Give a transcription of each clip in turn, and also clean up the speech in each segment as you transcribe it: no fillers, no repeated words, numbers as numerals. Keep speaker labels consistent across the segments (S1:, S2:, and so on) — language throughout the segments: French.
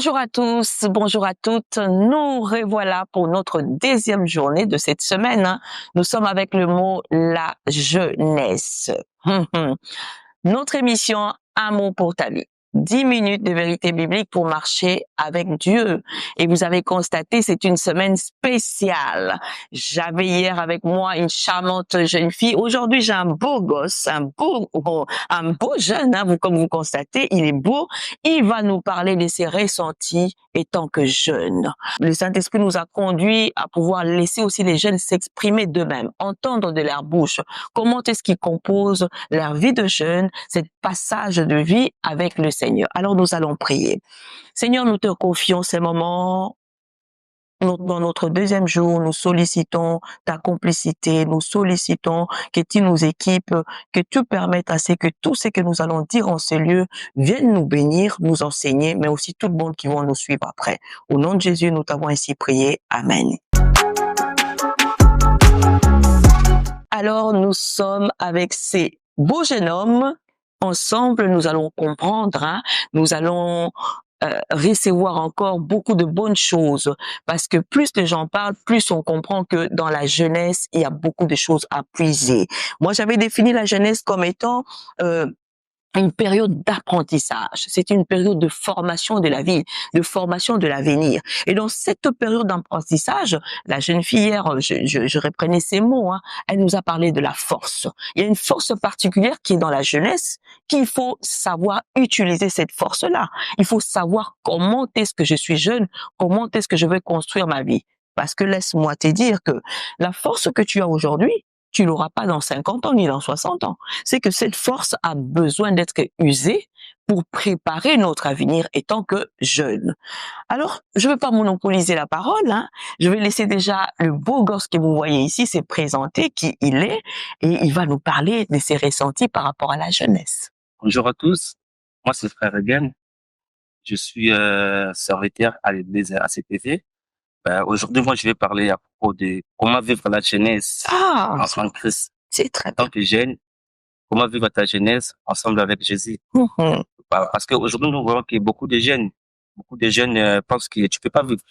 S1: Bonjour à tous, bonjour à toutes. Nous revoilà pour notre deuxième journée de cette semaine, hein. Nous sommes avec le mot la jeunesse. Notre émission Amour pour ta vie. 10 minutes de vérité biblique pour marcher avec Dieu. Et vous avez constaté, c'est une semaine spéciale. J'avais hier avec moi une charmante jeune fille. Aujourd'hui, j'ai un beau gosse, un beau jeune, hein, comme vous constatez. Il est beau. Il va nous parler de ses ressentis étant que jeune. Le Saint-Esprit nous a conduits à pouvoir laisser aussi les jeunes s'exprimer d'eux-mêmes, entendre de leur bouche. Comment est-ce qu'ils composent leur vie de jeune, cet passage de vie avec le Seigneur. Alors nous allons prier. Seigneur, nous te confions ces moments. Dans notre deuxième jour, nous sollicitons ta complicité, nous sollicitons que tu nous équipes, que tu permettes à ce que tout ce que nous allons dire en ces lieux vienne nous bénir, nous enseigner, mais aussi tout le monde qui va nous suivre après. Au nom de Jésus, nous t'avons ainsi prié. Amen. Alors, nous sommes avec ces beaux jeunes hommes. Ensemble, nous allons comprendre, hein, nous allons recevoir encore beaucoup de bonnes choses, parce que plus les gens parlent, plus on comprend que dans la jeunesse, il y a beaucoup de choses à puiser. Moi, j'avais défini la jeunesse comme étant une période d'apprentissage. C'est une période de formation de la vie, de formation de l'avenir. Et dans cette période d'apprentissage, la jeune fille hier, je reprenais ces mots, hein, elle nous a parlé de la force. Il y a une force particulière qui est dans la jeunesse, qu'il faut savoir utiliser cette force-là. Il faut savoir comment est-ce que je suis jeune, comment est-ce que je vais construire ma vie. Parce que laisse-moi te dire que la force que tu as aujourd'hui, tu l'auras pas dans 50 ans ni dans 60 ans. C'est que cette force a besoin d'être usée pour préparer notre avenir étant que jeune. Alors, je ne veux pas monopoliser la parole, hein. Je vais laisser déjà le beau gosse que vous voyez ici se présenter qui il est et il va nous parler de ses ressentis par rapport à la jeunesse.
S2: Bonjour à tous, moi c'est Frère Egan, je suis serviteur à l'église ACPV. Aujourd'hui, moi je vais parler à propos de comment vivre la jeunesse en Christ.
S1: C'est très
S2: En tant que jeune, comment vivre ta jeunesse ensemble avec Jésus. Parce qu'aujourd'hui nous voyons que beaucoup de jeunes pensent que tu peux pas vivre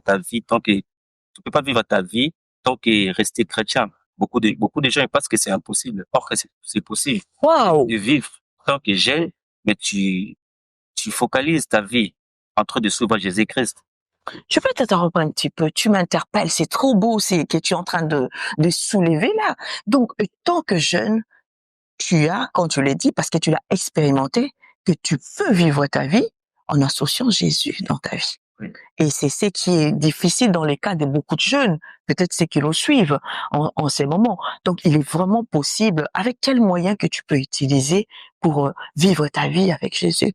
S2: ta vie tu peux pas vivre ta vie tant que rester chrétien. Beaucoup de gens ils pensent que c'est impossible. Or que c'est possible.
S1: Wow.
S2: De vivre tant que jeune, mais tu focalises ta vie en train de suivre Jésus-Christ.
S1: Je peux t'interrompre un petit peu. Tu m'interpelles. C'est trop beau, c'est que tu es en train de soulever là. Donc, tant que jeune, tu as, quand tu l'as dit, parce que tu l'as expérimenté, que tu peux vivre ta vie en associant Jésus dans ta vie.
S2: Oui.
S1: Et c'est ce qui est difficile dans les cas de beaucoup de jeunes, peut-être ceux qui nous suivent en ces moments. Donc, il est vraiment possible. Avec quels moyens que tu peux utiliser pour vivre ta vie avec Jésus?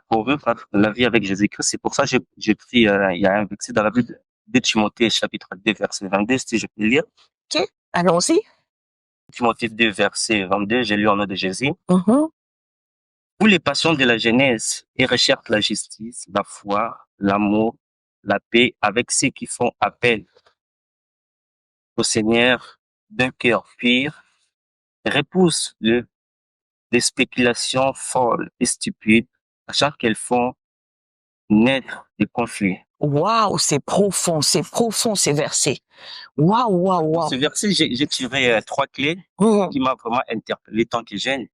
S2: Pour vivre la vie avec Jésus-Christ, c'est pour ça que j'ai pris, il y a un verset dans la Bible, 2 Timothée chapitre 2 verset 22, si je peux lire.
S1: Ok, allons-y.
S2: Timothée 2 verset 22, j'ai lu au nom de Jésus.
S1: Mm-hmm.
S2: Où les passions de la jeunesse et recherchent la justice, la foi, l'amour, la paix avec ceux qui font appel au Seigneur d'un cœur pur, repoussent les spéculations folles et stupides, sachant qu'elles font naître des conflits.
S1: Waouh, c'est profond ces versets. Waouh, waouh, waouh.
S2: Ce verset, j'ai tiré 3 clés qui m'ont vraiment interpellé tant que jeune.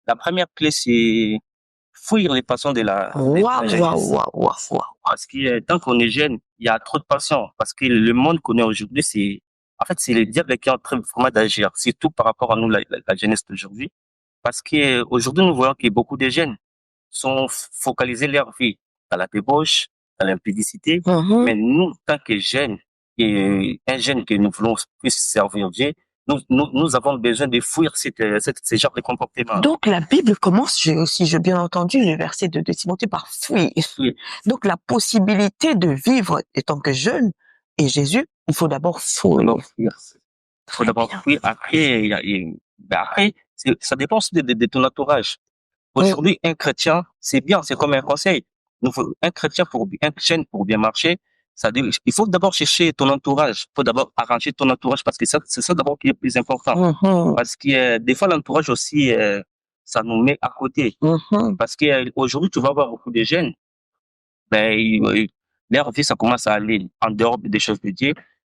S2: La première clé, c'est fuir les passions de la jeunesse.
S1: Waouh.
S2: Parce que tant qu'on est jeune, il y a trop de passions. Parce que le monde qu'on est aujourd'hui, c'est le diable qui est en train vraiment d'agir, surtout par rapport à nous, la jeunesse d'aujourd'hui. Parce que aujourd'hui, nous voyons que beaucoup de jeunes sont focalisés leur vie dans la débauche, dans l'impudicité. Mais nous, tant que jeunes, et un jeune que nous voulons plus servir Dieu, nous avons besoin de fuir ce genre de comportement.
S1: Donc, la Bible commence, si j'ai bien entendu, le verset de Timothée par fuir.
S2: Oui.
S1: Donc, la possibilité de vivre étant que jeune et Jésus, il faut d'abord fuir.
S2: Il faut d'abord fuir. Après, après, ça dépend aussi de ton entourage. Aujourd'hui, un chrétien, c'est bien, c'est comme un conseil. Un chrétien un jeune pour bien marcher, il faut d'abord chercher ton entourage. Il faut d'abord arranger ton entourage parce que c'est ça d'abord qui est le plus important. Parce que des fois, l'entourage aussi, ça nous met à côté. Parce que aujourd'hui, tu vas avoir beaucoup de jeunes. leur vie, ça commence à aller en dehors des choses de Dieu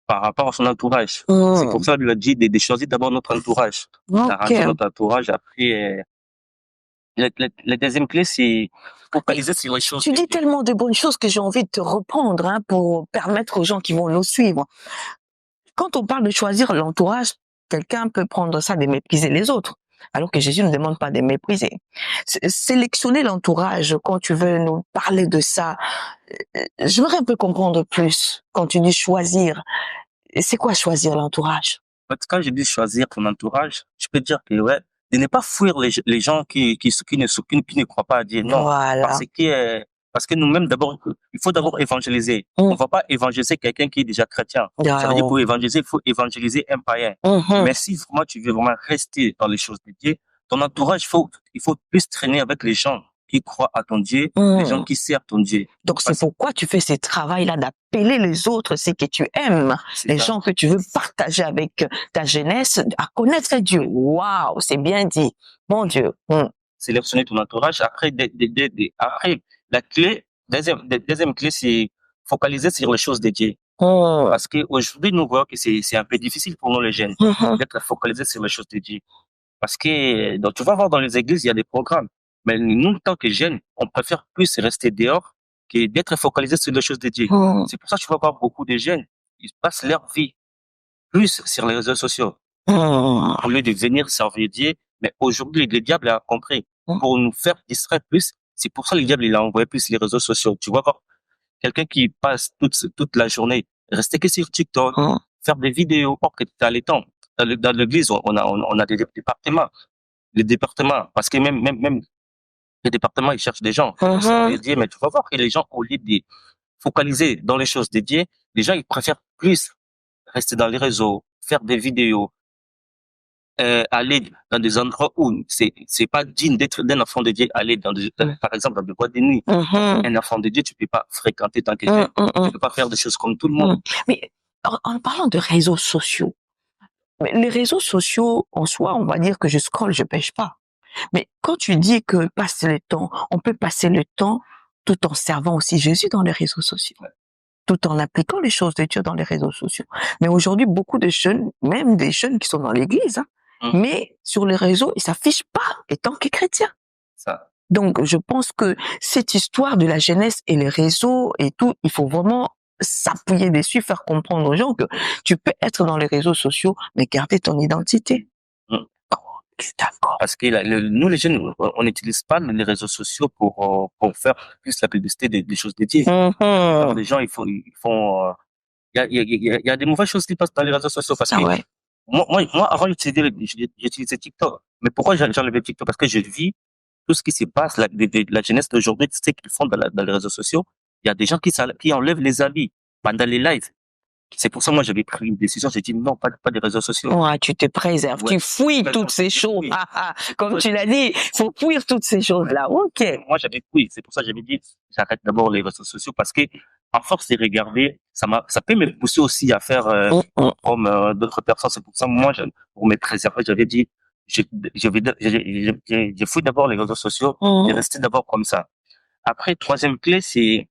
S2: par rapport à son entourage. C'est pour ça qu'il a dit de choisir d'abord notre entourage, d'arranger
S1: Ok.
S2: notre entourage. Après, la deuxième clé, c'est focaliser sur les choses
S1: Tu
S2: de
S1: dis
S2: Dieu.
S1: tellement de bonnes choses que j'ai envie de te reprendre hein, pour permettre aux gens qui vont nous suivre. Quand on parle de choisir l'entourage, quelqu'un peut prendre ça de mépriser les autres, alors que Jésus ne demande pas de mépriser. Sélectionner l'entourage, quand tu veux nous parler de ça, j'aimerais un peu comprendre plus quand tu dis choisir. C'est quoi choisir l'entourage?
S2: En fait, quand je dis choisir ton entourage, je peux dire que ouais, de ne pas fuir les gens qui ne croient pas à Dieu. Non,
S1: Voilà.
S2: parce que nous-mêmes d'abord, il faut d'abord évangéliser. On va pas évangéliser quelqu'un qui est déjà chrétien. Ça veut dire pour évangéliser, il faut évangéliser un païen. Mais si vraiment tu veux vraiment rester dans les choses de Dieu, ton entourage, il faut plus traîner avec les gens qui croient à ton Dieu, les gens qui servent ton Dieu.
S1: Donc c'est pourquoi tu fais ce travail-là d'appeler les autres, c'est que tu aimes, les gens que tu veux partager avec ta jeunesse, à connaître Dieu. Waouh, c'est bien dit. Mon Dieu.
S2: Sélectionner ton entourage. Après, après la clé, deuxième clé, c'est focaliser sur les choses de Dieu. Parce qu'aujourd'hui, nous voyons que c'est un peu difficile pour nous, les jeunes, d'être focalisés sur les choses de Dieu. Parce que, donc, tu vas voir dans les églises, il y a des programmes. Mais nous, en tant que jeunes, on préfère plus rester dehors que d'être focalisés sur les choses de Dieu. C'est pour ça que tu vas voir beaucoup de jeunes, ils passent leur vie plus sur les réseaux sociaux au lieu de venir servir Dieu. Mais aujourd'hui, le diable a compris. Pour nous faire distraire plus, c'est pour ça que le diable, il a envoyé plus les réseaux sociaux. Tu vois voir quelqu'un qui passe toute la journée, rester que sur TikTok, faire des vidéos, or que t'as les temps. Dans l'église, on a des départements. Les départements, parce que même les départements, ils cherchent des gens pour servir Dieu, mais tu vas voir que les gens, au lieu de focaliser dans les choses dédiées, les gens, ils préfèrent plus rester dans les réseaux, faire des vidéos, aller dans des endroits où c'est pas digne d'être d'un enfant de Dieu, aller par exemple, dans des boîtes de nuit. Un enfant de Dieu, tu peux pas fréquenter tant que tel. Tu peux pas faire des choses comme tout le monde.
S1: Mais en parlant de réseaux sociaux, les réseaux sociaux, en soi, on va dire que je scrolle, je pêche pas. Mais quand tu dis que passer le temps, on peut passer le temps tout en servant aussi Jésus dans les réseaux sociaux, tout en appliquant les choses de Dieu dans les réseaux sociaux. Mais aujourd'hui, beaucoup de jeunes, même des jeunes qui sont dans l'église, mais sur les réseaux, ils s'affichent pas étant que chrétiens.
S2: Ça.
S1: Donc, je pense que cette histoire de la jeunesse et les réseaux et tout, il faut vraiment s'appuyer dessus, faire comprendre aux gens que tu peux être dans les réseaux sociaux, mais garder ton identité. D'accord.
S2: Parce que nous, les jeunes, on n'utilise pas les réseaux sociaux pour faire plus la publicité des choses dédiées. Alors, les gens, il y a des mauvaises choses qui passent dans les réseaux sociaux parce que moi, avant, j'utilisais TikTok. Mais pourquoi j'ai enlevé TikTok? Parce que je vis tout ce qui se passe, la jeunesse d'aujourd'hui, tu sais qu'ils font dans les réseaux sociaux. Il y a des gens qui enlèvent les habits pendant les lives. C'est pour ça, moi, j'avais pris une décision. J'ai dit non, pas des réseaux sociaux.
S1: Ouais, tu te préserves, tu fouilles toutes ces choses. Comme tu l'as dit, faut fuir toutes ces choses-là. Ok.
S2: Moi, j'avais fouillé. C'est pour ça que j'avais dit, j'arrête d'abord les réseaux sociaux parce que, à force de regarder, ça peut me pousser aussi à faire comme d'autres personnes. C'est pour ça, moi, pour me préserver, j'avais dit, je fouille d'abord les réseaux sociaux et rester d'abord comme ça. Après, troisième clé, c'est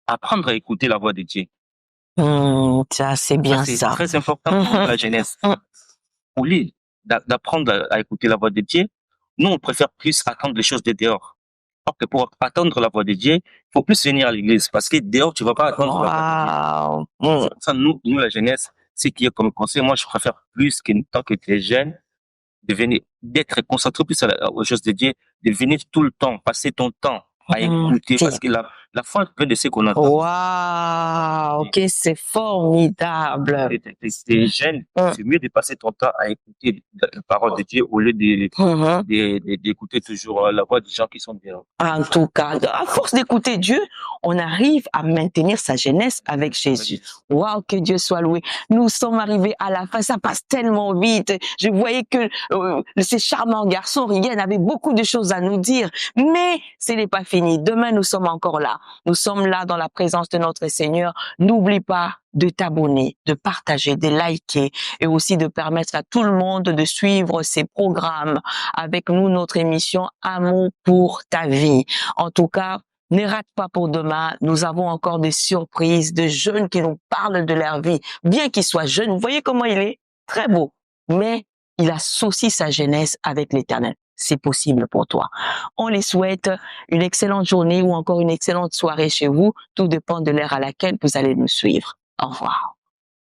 S2: apprendre à écouter la voix de Dieu.
S1: Ça, c'est bien ça.
S2: C'est très important pour la jeunesse. Au lieu d'apprendre à écouter la voix de Dieu, nous, on préfère plus attendre les choses de dehors. Alors que pour attendre la voix de Dieu, il faut plus venir à l'église parce que dehors, tu vas pas attendre la voix de Dieu. C'est pour ça, nous, la jeunesse, c'est qui est comme conseil. Moi, je préfère plus que tant que tu es jeune, d'être concentré plus aux choses de Dieu, de venir tout le temps, passer ton temps à écouter parce que la foi peut de ce qu'on entend.
S1: Waouh, ok, c'est formidable.
S2: T'es jeune, c'est mieux de passer ton temps à écouter la parole de Dieu au lieu d'écouter toujours la voix des gens qui sont bien.
S1: En tout cas, à force d'écouter Dieu, on arrive à maintenir sa jeunesse avec Jésus. Waouh, que Dieu soit loué. Nous sommes arrivés à la fin, ça passe tellement vite. Je voyais que ces charmants garçons, Rien avait beaucoup de choses à nous dire, mais ce n'est pas fini. Demain, nous sommes encore là. Nous sommes là dans la présence de notre Seigneur. N'oublie pas de t'abonner, de partager, de liker et aussi de permettre à tout le monde de suivre ces programmes avec nous, notre émission Amour pour ta vie. En tout cas, Ne rate pas pour demain. Nous avons encore des surprises de jeunes qui nous parlent de leur vie. Bien qu'il soit jeune, vous voyez comment il est? Très beau. Mais il associe sa jeunesse avec l'Éternel. C'est possible pour toi. On les souhaite une excellente journée ou encore une excellente soirée chez vous. Tout dépend de l'heure à laquelle vous allez nous suivre. Au revoir.